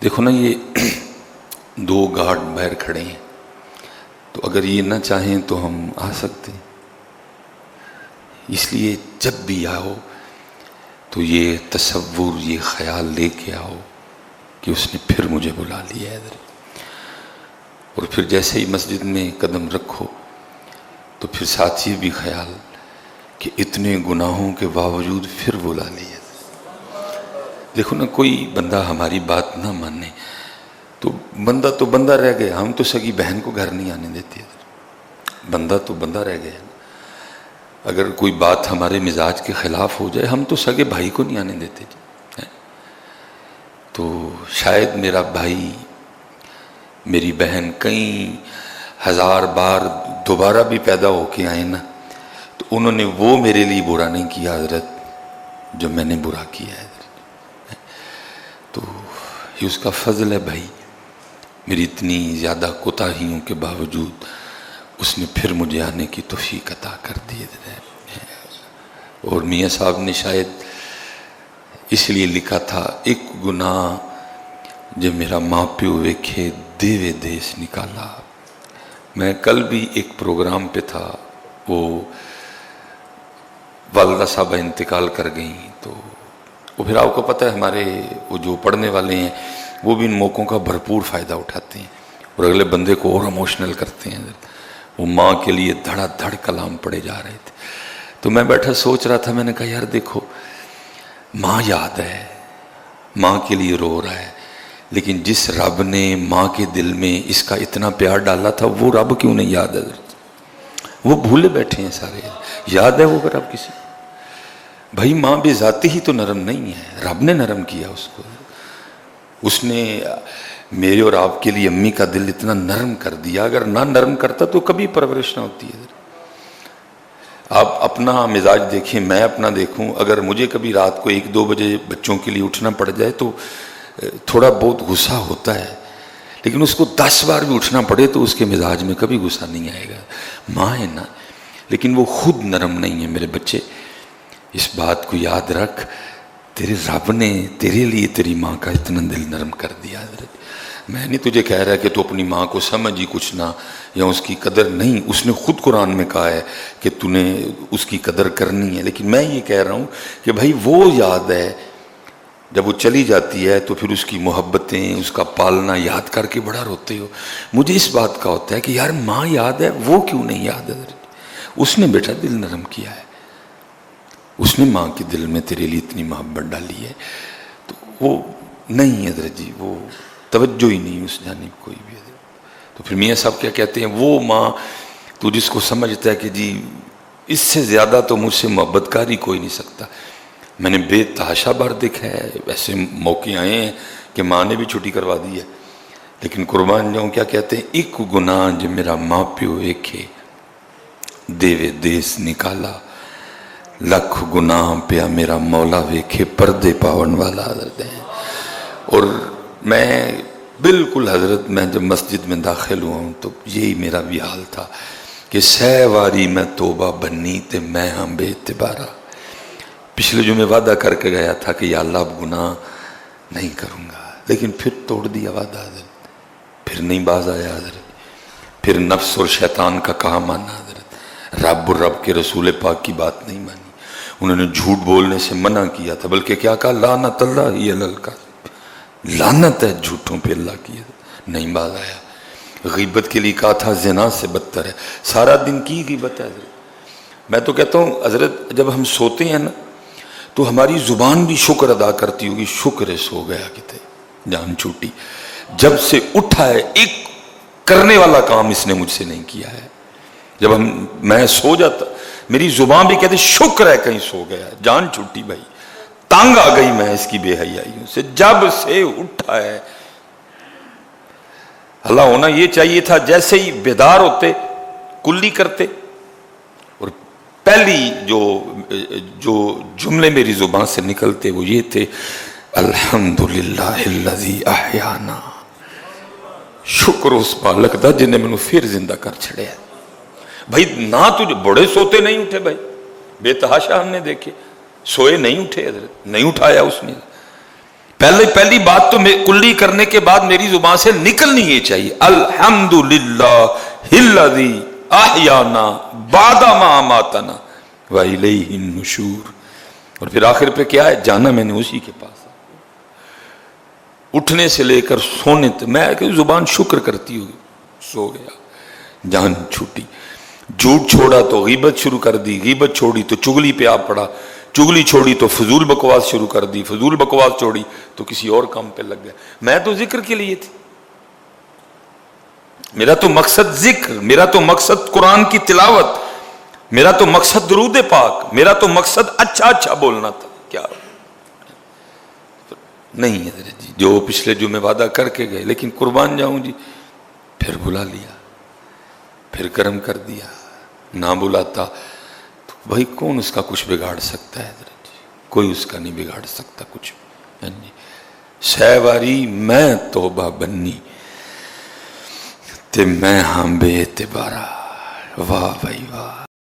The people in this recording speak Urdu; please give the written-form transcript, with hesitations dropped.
دیکھو نا، یہ دو گارڈ باہر کھڑے ہیں، تو اگر یہ نہ چاہیں تو ہم آ سکتے ہیں۔ اس لیے جب بھی آؤ تو یہ تصور، یہ خیال لے کے آؤ کہ اس نے پھر مجھے بلا لیا ہے ادھر۔ اور پھر جیسے ہی مسجد میں قدم رکھو تو پھر ساتھ یہ بھی خیال کہ اتنے گناہوں کے باوجود پھر بلا لیا۔ دیکھو نا، کوئی بندہ ہماری بات نہ مانے تو بندہ رہ گیا۔ ہم تو سگی بہن کو گھر نہیں آنے دیتے، بندہ تو بندہ رہ گیا۔ اگر کوئی بات ہمارے مزاج کے خلاف ہو جائے، ہم تو سگے بھائی کو نہیں آنے دیتے۔ تو شاید میرا بھائی، میری بہن کئی ہزار بار دوبارہ بھی پیدا ہو کے آئے نا، تو انہوں نے وہ میرے لیے برا نہیں کیا حضرت جو میں نے برا کیا ہے۔ تو یہ اس کا فضل ہے بھائی، میری اتنی زیادہ کوتاہیوں کے باوجود اس نے پھر مجھے آنے کی توفیق عطا کر دی۔ اور میاں صاحب نے شاید اس لیے لکھا تھا، ایک گناہ جو میرا ماں پیو ویکھے دیوے دیس نکالا۔ میں کل بھی ایک پروگرام پہ تھا، وہ والدہ صاحبہ انتقال کر گئیں، تو وہ پھر آپ کو پتہ ہے ہمارے وہ جو پڑھنے والے ہیں وہ بھی ان موقعوں کا بھرپور فائدہ اٹھاتے ہیں اور اگلے بندے کو اور ایموشنل کرتے ہیں۔ وہ ماں کے لیے دھڑا دھڑ کلام پڑے جا رہے تھے، تو میں بیٹھا سوچ رہا تھا، میں نے کہا یار دیکھو، ماں یاد ہے، ماں کے لیے رو رہا ہے، لیکن جس رب نے ماں کے دل میں اس کا اتنا پیار ڈالا تھا، وہ رب کیوں نہیں یاد ہے؟ وہ بھولے بیٹھے ہیں سارے۔ یاد ہے وہ اگر آپ کسی بھائی، ماں بے ذاتی ہی تو نرم نہیں ہے، رب نے نرم کیا اس کو۔ اس نے میرے اور آپ کے لیے امی کا دل اتنا نرم کر دیا، اگر نہ نرم کرتا تو کبھی پرورش نہ ہوتی ہے۔ آپ اپنا مزاج دیکھیں، میں اپنا دیکھوں، اگر مجھے کبھی رات کو 1-2 بجے بچوں کے لیے اٹھنا پڑ جائے تو تھوڑا بہت غصہ ہوتا ہے، لیکن اس کو 10 بار بھی اٹھنا پڑے تو اس کے مزاج میں کبھی غصہ نہیں آئے گا۔ ماں ہے نا، لیکن وہ خود نرم نہیں ہے۔ میرے بچے، اس بات کو یاد رکھ، تیرے رب نے تیرے لیے تیری ماں کا اتنا دل نرم کر دیا۔ میں نہیں تجھے کہہ رہا کہ تو اپنی ماں کو سمجھ ہی کچھ نہ، یا اس کی قدر نہیں، اس نے خود قرآن میں کہا ہے کہ تو نے اس کی قدر کرنی ہے، لیکن میں یہ کہہ رہا ہوں کہ بھائی وہ یاد ہے، جب وہ چلی جاتی ہے تو پھر اس کی محبتیں، اس کا پالنا یاد کر کے بڑا روتے ہو۔ مجھے اس بات کا ہوتا ہے کہ یار ماں یاد ہے، وہ کیوں نہیں یاد ہے؟ اس نے بیٹا دل نرم کیا ہے، اس نے ماں کے دل میں تیرے لیے اتنی محبت ڈالی ہے، تو وہ نہیں حضرت جی، وہ توجہ ہی نہیں اس جانب کوئی بھی۔ تو پھر میاں صاحب کیا کہتے ہیں، وہ ماں تو جس کو سمجھتا ہے کہ جی اس سے زیادہ تو مجھ سے محبت کاری کوئی نہیں سکتا۔ میں نے بے تحاشا بار دیکھا ہے، ایسے موقع آئے ہیں کہ ماں نے بھی چھٹی کروا دی ہے، لیکن قربان جاؤں، کیا کہتے ہیں، ایک گناہ جو میرا ماں پیو ویکھے دیوے دیس نکالا، لکھ گناہ پیا میرا مولا ویکھے پردے پاون والا حضرت ہے۔ اور میں بالکل حضرت، میں جب مسجد میں داخل ہوا ہوں تو یہی میرا بھی حال تھا کہ سہ واری میں توبہ بنی تے میں ہم بے اعتبارہ۔ پچھلے جو میں وعدہ کر کے گیا تھا کہ یا اللہ اب گناہ نہیں کروں گا، لیکن پھر توڑ دیا وعدہ حضرت، پھر نہیں باز آیا حضرت، پھر نفس اور شیطان کا کہا مانا حضرت، رب اور رب کے رسول پاک کی بات نہیں مانی۔ انہوں نے جھوٹ بولنے سے منع کیا تھا، بلکہ کیا کہا، لعنت اللہ ہی علی الکاذب، لعنت ہے جھوٹوں پہ اللہ کی، نہیں باز آیا۔ غیبت کے لیے کہا تھا زنا سے بدتر ہے، سارا دن کی غیبت ہے حضرت۔ میں تو کہتا ہوں حضرت، جب ہم سوتے ہیں نا تو ہماری زبان بھی شکر ادا کرتی ہوگی، شکر ہے سو گیا کتے، جان چھوٹی، جب سے اٹھا ہے ایک کرنے والا کام اس نے مجھ سے نہیں کیا ہے۔ جب میں سو جاتا، میری زبان بھی کہتے شکر ہے کہیں سو گیا، جان چھوٹی بھائی، تانگ آ گئی میں اس کی بے حیائیوں سے، جب سے اٹھا ہے۔ اللہ ہونا یہ چاہیے تھا جیسے ہی بیدار ہوتے کلی کرتے، اور پہلی جو جملے میری زبان سے نکلتے وہ یہ تھے، الحمدللہ الذی احیانا، شکر اس مالک دا جنہیں میں پھر زندہ کر چھڑے ہے۔ بھائی نہ تجھے بڑے سوتے نہیں اٹھے، بھائی بے تحاشا ہم نے دیکھے، سوئے نہیں اٹھے حضرت، نہیں اٹھایا اس نے، پہلی بات تو کلی کرنے کے بعد میری زبان سے نکلنی یہ چاہیے الحمدللہ الذی احیانا بعد ما اماتنا والیہ النشور. اور پھر آخر پہ کیا ہے؟ جانا میں نے اسی کے پاس. اٹھنے سے لے کر سونے تک میں کہ زبان شکر کرتی ہوگی. سو گیا جان چھوٹی. جھوٹ چھوڑا تو غیبت شروع کر دی، غیبت چھوڑی تو چگلی پہ آ پڑا، چگلی چھوڑی تو فضول بکواس شروع کر دی، فضول بکواس چھوڑی تو کسی اور کام پہ لگ گیا. میں تو ذکر کے لیے تھی، میرا تو مقصد ذکر، میرا تو مقصد قرآن کی تلاوت، میرا تو مقصد درود پاک، میرا تو مقصد اچھا بولنا تھا. کیا نہیں ہے جی، جو پچھلے جمعے وعدہ کر کے گئے، لیکن قربان جاؤں جی پھر بلا لیا، پھر کرم کر دیا. نہ بلاتا تو بھائی کون اس کا کچھ بگاڑ سکتا ہے؟ کوئی اس کا نہیں بگاڑ سکتا کچھ. سہ واری میں توبہ بنی تے میں ہاں بے اعتبارا. واہ بھائی واہ.